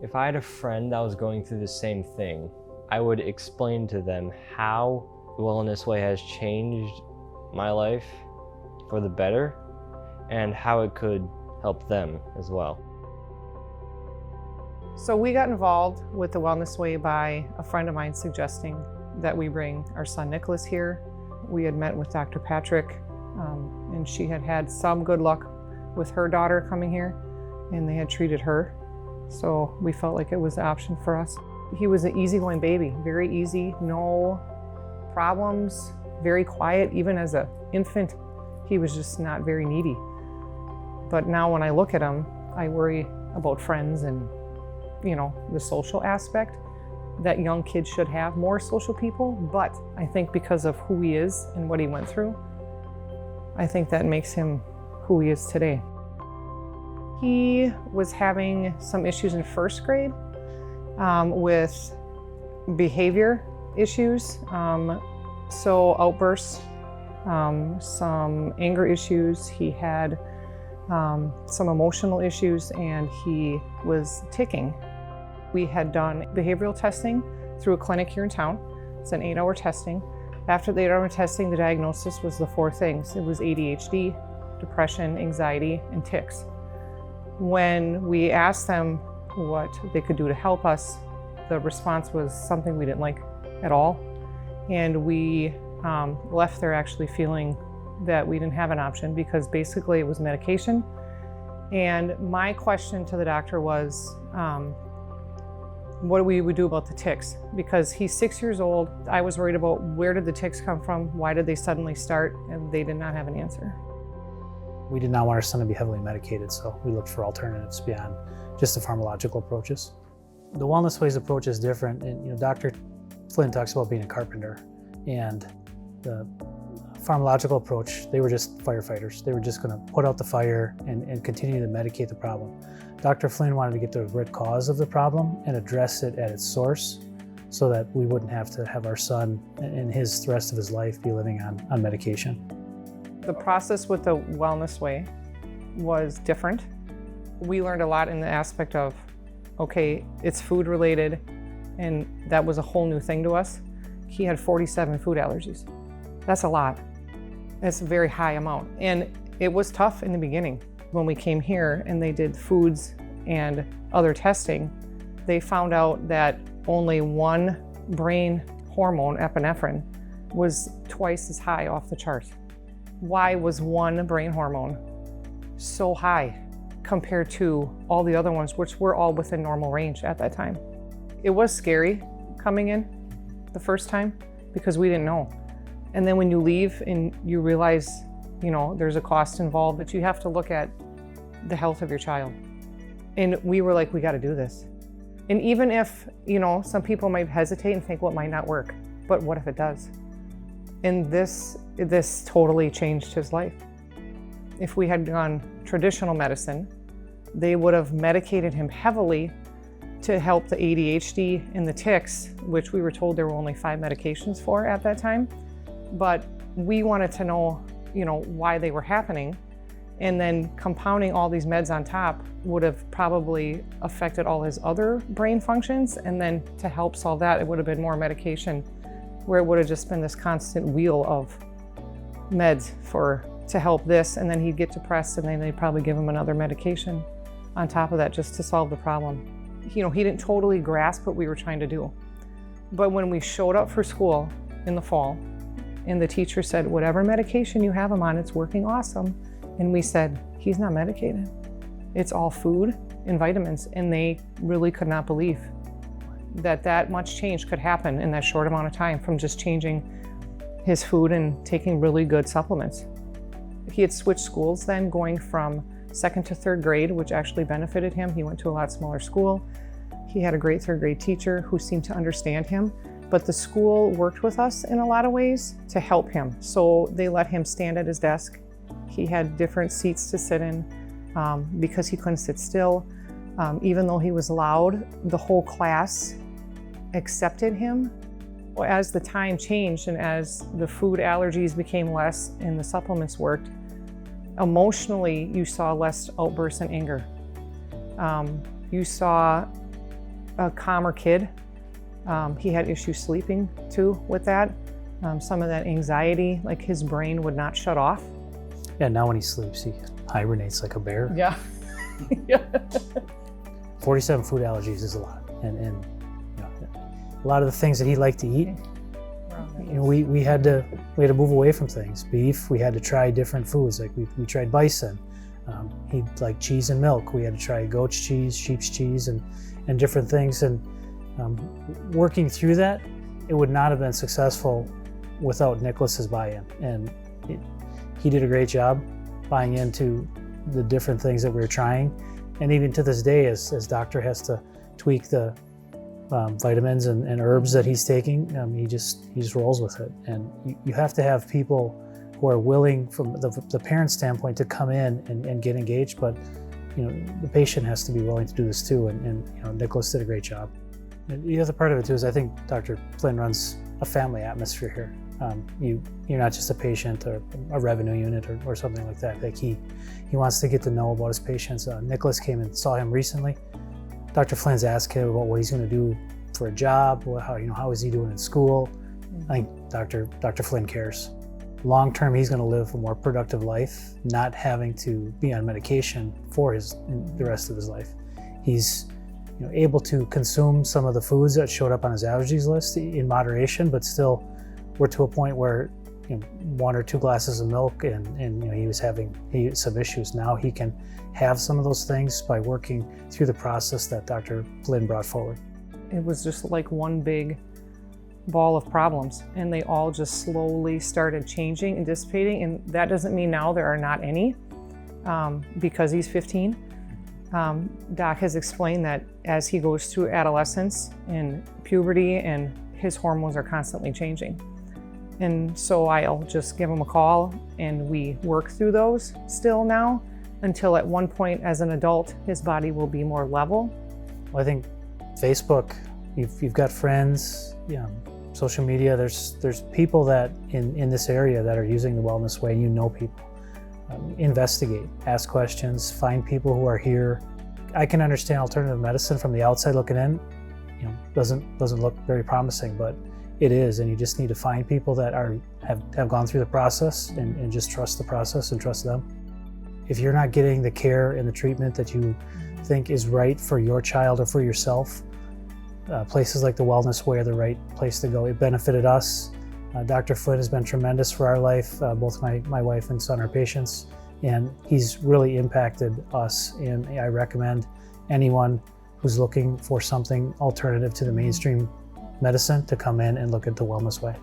If I had a friend that was going through the same thing, I would explain to them how the Wellness Way has changed my life for the better and how it could help them as well. So we got involved with the Wellness Way by a friend of mine suggesting that we bring our son Nicholas here. We had met with Dr. Patrick, and she had had some good luck with her daughter coming here, and they had treated her. So we felt like it was an option for us. He was an easygoing baby, very easy, no problems, very quiet. Even as an infant, he was just not very needy. But now when I look at him, I worry about friends and, the social aspect that young kids should have, more social people. But I think because of who he is and what he went through, I think that makes him who he is today. He was having some issues in first grade with behavior issues, so outbursts, some anger issues. He had some emotional issues, and he was ticking. We had done behavioral testing through a clinic here in town. It's an 8-hour testing. After the 8-hour testing, the diagnosis was the 4 things. It was ADHD, depression, anxiety, and tics. When we asked them what they could do to help us, the response was something we didn't like at all. And we left there actually feeling that we didn't have an option, because basically it was medication. And my question to the doctor was, what do we do about the tics? Because he's 6 years old. I was worried about where did the tics come from? Why did they suddenly start? And they did not have an answer. We did not want our son to be heavily medicated, so we looked for alternatives beyond just the pharmacological approaches. The Wellness Way's approach is different, and Dr. Flynn talks about being a carpenter, and the pharmacological approach, they were just firefighters. They were just going to put out the fire and continue to medicate the problem. Dr. Flynn wanted to get to the root cause of the problem and address it at its source, so that we wouldn't have to have our son and the rest of his life be living on medication. The process with the Wellness Way was different. We learned a lot in the aspect of, okay, it's food related, and that was a whole new thing to us. He had 47 food allergies. That's a lot. That's a very high amount. And it was tough in the beginning. When we came here and they did foods and other testing, they found out that only one brain hormone, epinephrine, was twice as high off the chart. Why was one brain hormone so high compared to all the other ones, which were all within normal range at that time? It was scary coming in the first time because we didn't know. And then when you leave and you realize, there's a cost involved, but you have to look at the health of your child. And we were like, we got to do this. And even if, some people might hesitate and think, well, it might not work, but what if it does? And this totally changed his life. If we had gone traditional medicine, they would have medicated him heavily to help the ADHD and the tics, which we were told there were only 5 medications for at that time. But we wanted to know, why they were happening. And then compounding all these meds on top would have probably affected all his other brain functions. And then to help solve that, it would have been more medication, where it would have just been this constant wheel of meds to help this, and then he'd get depressed, and then they'd probably give him another medication on top of that just to solve the problem. He didn't totally grasp what we were trying to do. But when we showed up for school in the fall, and the teacher said, whatever medication you have him on, it's working awesome. And we said, he's not medicated. It's all food and vitamins. And they really could not believe that much change could happen in that short amount of time from just changing his food and taking really good supplements. He had switched schools then, going from 2nd to 3rd grade, which actually benefited him. He went to a lot smaller school. He had a great 3rd grade teacher who seemed to understand him, but the school worked with us in a lot of ways to help him. So they let him stand at his desk. He had different seats to sit in because he couldn't sit still. Even though he was loud, the whole class accepted him. As the time changed and as the food allergies became less and the supplements worked, emotionally you saw less outbursts and anger. You saw a calmer kid. He had issues sleeping too with that. Some of that anxiety, like his brain would not shut off. Yeah, now when he sleeps, he hibernates like a bear. Yeah. Yeah. 47 food allergies is a lot, and a lot of the things that he liked to eat, we had to move away from things. Beef, we had to try different foods. Like we tried bison. He liked cheese and milk. We had to try goat's cheese, sheep's cheese, and different things. And working through that, it would not have been successful without Nicholas's buy-in. And he did a great job buying into the different things that we were trying. And even to this day, as doctor has to tweak the vitamins and herbs that he's taking, he just rolls with it. And you have to have people who are willing, from the parent standpoint, to come in and get engaged, but the patient has to be willing to do this too. And Nicholas did a great job. And the other part of it too is I think Dr. Flynn runs a family atmosphere here. You're not just a patient or a revenue unit or something like that. Like he wants to get to know about his patients. Nicholas came and saw him recently. Dr. Flynn's asked him about what he's going to do for a job, how is he doing in school. I think Dr. Flynn cares. Long term, he's going to live a more productive life, not having to be on medication for the rest of his life. He's able to consume some of the foods that showed up on his allergies list in moderation, but still we're to a point where 1 or 2 glasses of milk and he had some issues. Now he can have some of those things by working through the process that Dr. Flynn brought forward. It was just like one big ball of problems, and they all just slowly started changing and dissipating. And that doesn't mean now there are not any, because he's 15. Doc has explained that as he goes through adolescence and puberty, and his hormones are constantly changing. And so I'll just give him a call and we work through those still now, until at one point as an adult, his body will be more level. Well, I think Facebook, you've got friends, social media, there's people that in this area that are using the wellness way. People. Investigate, ask questions, find people who are here. I can understand alternative medicine from the outside looking in, doesn't look very promising, but it is, and you just need to find people that have gone through the process and just trust the process and trust them. If you're not getting the care and the treatment that you think is right for your child or for yourself, places like the Wellness Way are the right place to go. It benefited us. Dr. Flynn has been tremendous for our life. Both my wife and son are patients, and he's really impacted us. And I recommend anyone who's looking for something alternative to the mainstream medicine to come in and look at the Wellness Way.